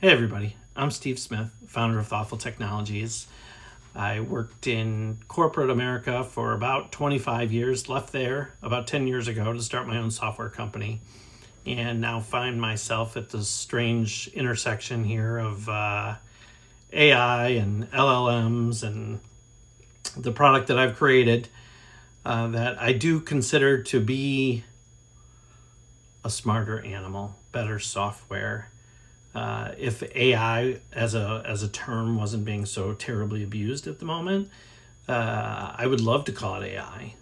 Hey everybody, I'm Steve Smith, founder of Thoughtful Technologies. I worked in corporate America for about 25 years, left there about 10 years ago to start my own software company, and now find myself at this strange intersection here of AI and LLMs and the product that I've created that I do consider to be a smarter animal, better software. If AI as a term wasn't being so terribly abused at the moment, I would love to call it AI.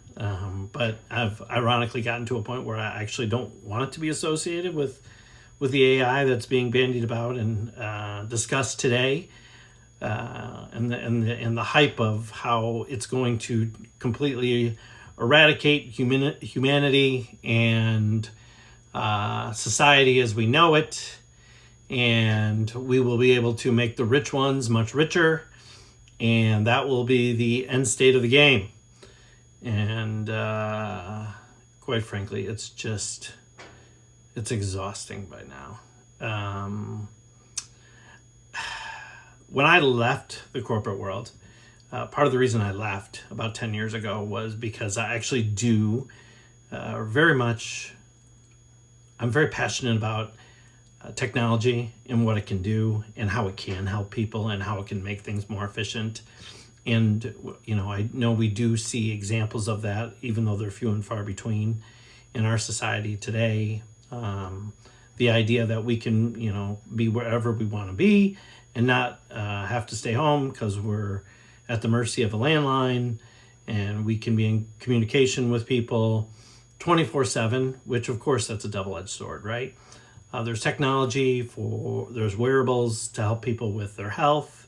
But I've ironically gotten to a point where I actually don't want it to be associated with the AI that's being bandied about and discussed today, and the hype of how it's going to completely eradicate humanity and society as we know it, and we will be able to make the rich ones much richer, and that will be the end state of the game. And quite frankly, it's exhausting by now. When I left the corporate world, part of the reason I left about 10 years ago was because I actually do I'm very passionate about technology and what it can do and how it can help people and how it can make things more efficient. And, I know we do see examples of that, even though they're few and far between in our society today. The idea that we can, be wherever we want to be and not have to stay home because we're at the mercy of a landline, and we can be in communication with people 24/7, which of course that's a double-edged sword, right? There's technology there's wearables to help people with their health.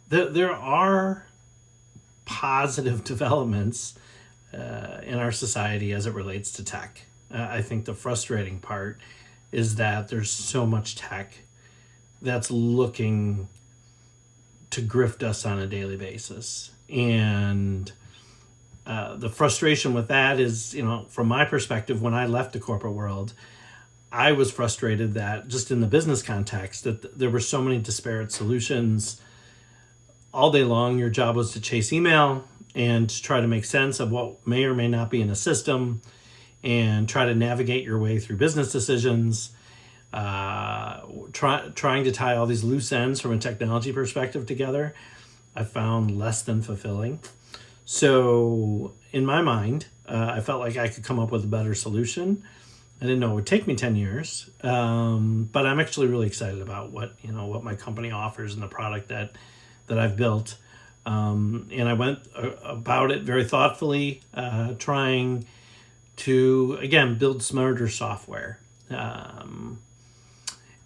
There are positive developments in our society as it relates to tech. I think the frustrating part is that there's so much tech that's looking to grift us on a daily basis. And the frustration with that is, from my perspective, when I left the corporate world, I was frustrated that just in the business context that there were so many disparate solutions. All day long, your job was to chase email and to try to make sense of what may or may not be in a system and try to navigate your way through business decisions, trying to tie all these loose ends from a technology perspective together. I found less than fulfilling. So in my mind, I felt like I could come up with a better solution. I didn't know it would take me 10 years, but I'm actually really excited about what my company offers and the product that I've built. And I went about it very thoughtfully, trying to, again, build smarter software.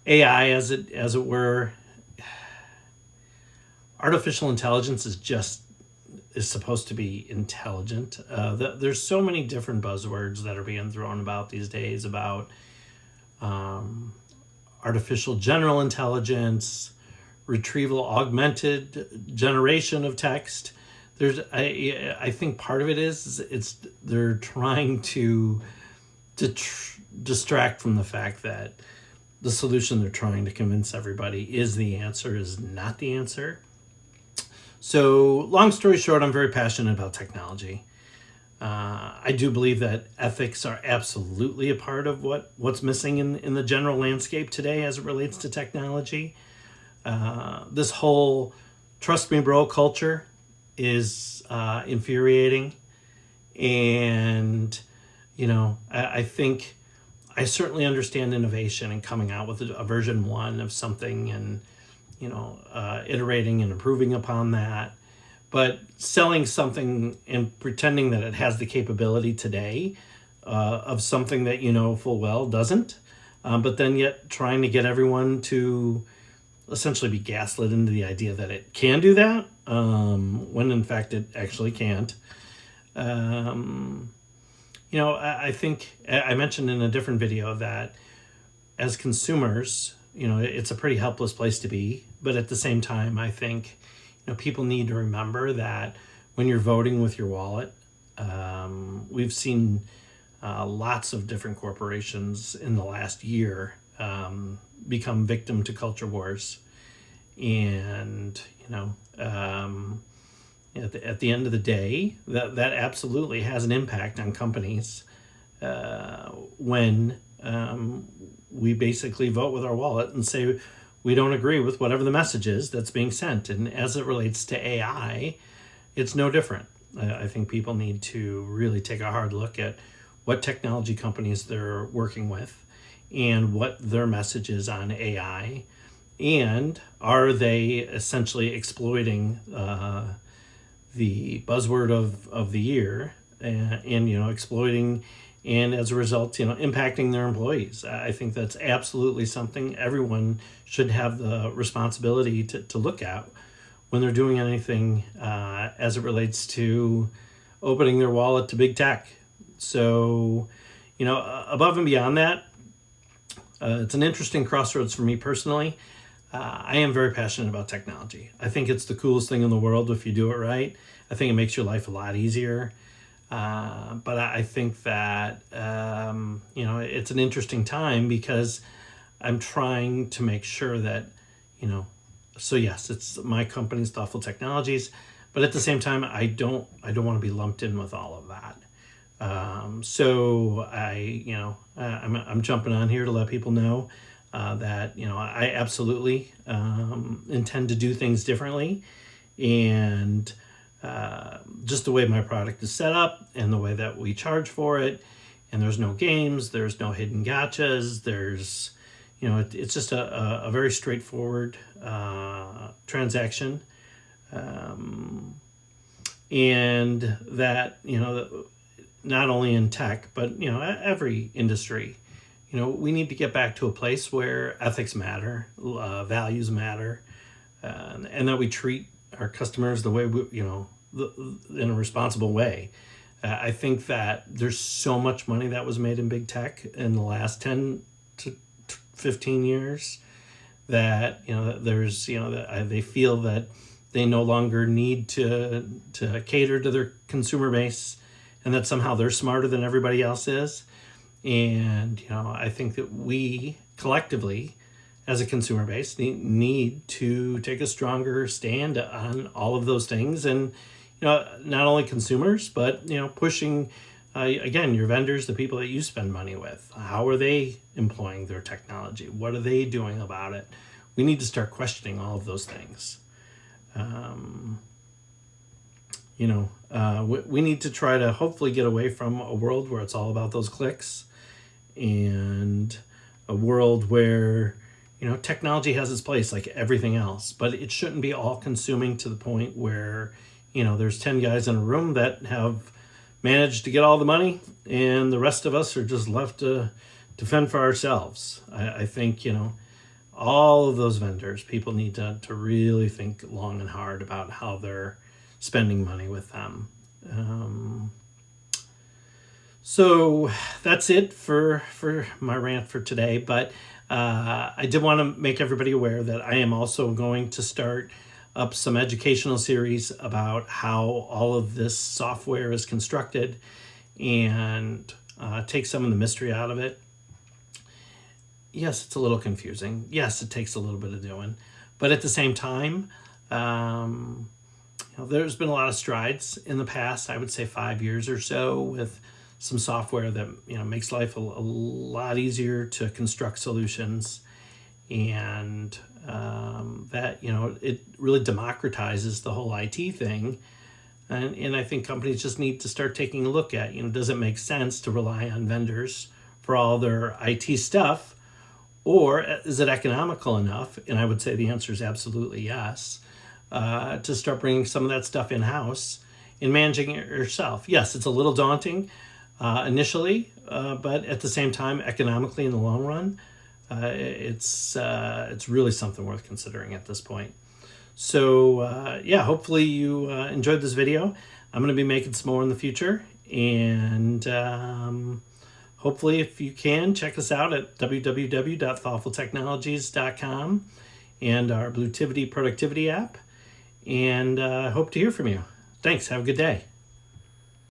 AI, as it were, artificial intelligence is supposed to be intelligent. There's so many different buzzwords that are being thrown about these days about artificial general intelligence, retrieval augmented generation of text. I think part of it is they're trying to distract from the fact that the solution they're trying to convince everybody is the answer is not the answer. So long story short, I'm very passionate about technology. I do believe that ethics are absolutely a part of what's missing in the general landscape today as it relates to technology. This whole trust me bro culture is infuriating. And, I think I certainly understand innovation and coming out with a version 1 of something and iterating and improving upon that. But selling something and pretending that it has the capability today of something that full well doesn't, but then yet trying to get everyone to essentially be gaslit into the idea that it can do that, when in fact it actually can't. I think I mentioned in a different video that as consumers, it's a pretty helpless place to be. But at the same time, I think, people need to remember that when you're voting with your wallet, we've seen lots of different corporations in the last year become victim to culture wars. And, at the end of the day, that absolutely has an impact on companies when we basically vote with our wallet and say we don't agree with whatever the message is that's being sent. And as it relates to AI, it's no different. I think people need to really take a hard look at what technology companies they're working with and what their message is on AI. And are they essentially exploiting the buzzword of the year and exploiting, and as a result, impacting their employees? I think that's absolutely something everyone should have the responsibility to look at when they're doing anything as it relates to opening their wallet to big tech. So, above and beyond that, it's an interesting crossroads for me personally. I am very passionate about technology. I think it's the coolest thing in the world if you do it right. I think it makes your life a lot easier. But I think that, it's an interesting time because I'm trying to make sure that, so yes, it's my company's Thoughtful Technologies, but at the same time, I don't want to be lumped in with all of that. So I'm jumping on here to let people know that, I absolutely intend to do things differently. And just the way my product is set up and the way that we charge for it, and there's no games, there's no hidden gotchas, there's, it's just a very straightforward transaction. And that, not only in tech, but, every industry, we need to get back to a place where ethics matter, values matter, and that we treat our customers the way we, in a responsible way. I think that there's so much money that was made in big tech in the last 10 to 15 years that, that there's, that they feel that they no longer need to cater to their consumer base, and that somehow they're smarter than everybody else is. And, I think that we collectively, as a consumer base, need to take a stronger stand on all of those things. And, not only consumers, but, pushing, again, your vendors, the people that you spend money with. How are they employing their technology? What are they doing about it? We need to start questioning all of those things. We need to try to hopefully get away from a world where it's all about those clicks, and a world where, technology has its place like everything else, but it shouldn't be all consuming to the point where, there's 10 guys in a room that have managed to get all the money and the rest of us are just left to fend for ourselves. I think, all of those vendors, people need to really think long and hard about how they're spending money with them. So that's it for my rant for today. But I did want to make everybody aware that I am also going to start up some educational series about how all of this software is constructed and take some of the mystery out of it. Yes, it's a little confusing. Yes, it takes a little bit of doing. But at the same time, there's been a lot of strides in the past, I would say 5 years or so, with some software that makes life a lot easier to construct solutions, and that it really democratizes the whole IT thing. And I think companies just need to start taking a look at, does it make sense to rely on vendors for all their IT stuff, or is it economical enough? And I would say the answer is absolutely yes. To start bringing some of that stuff in-house and managing it yourself. Yes, it's a little daunting initially, but at the same time, economically in the long run, it's really something worth considering at this point. So hopefully you enjoyed this video. I'm going to be making some more in the future, and hopefully if you can, check us out at www.thoughtfultechnologies.com and our Bluetivity productivity app. And I hope to hear from you. Thanks. Have a good day.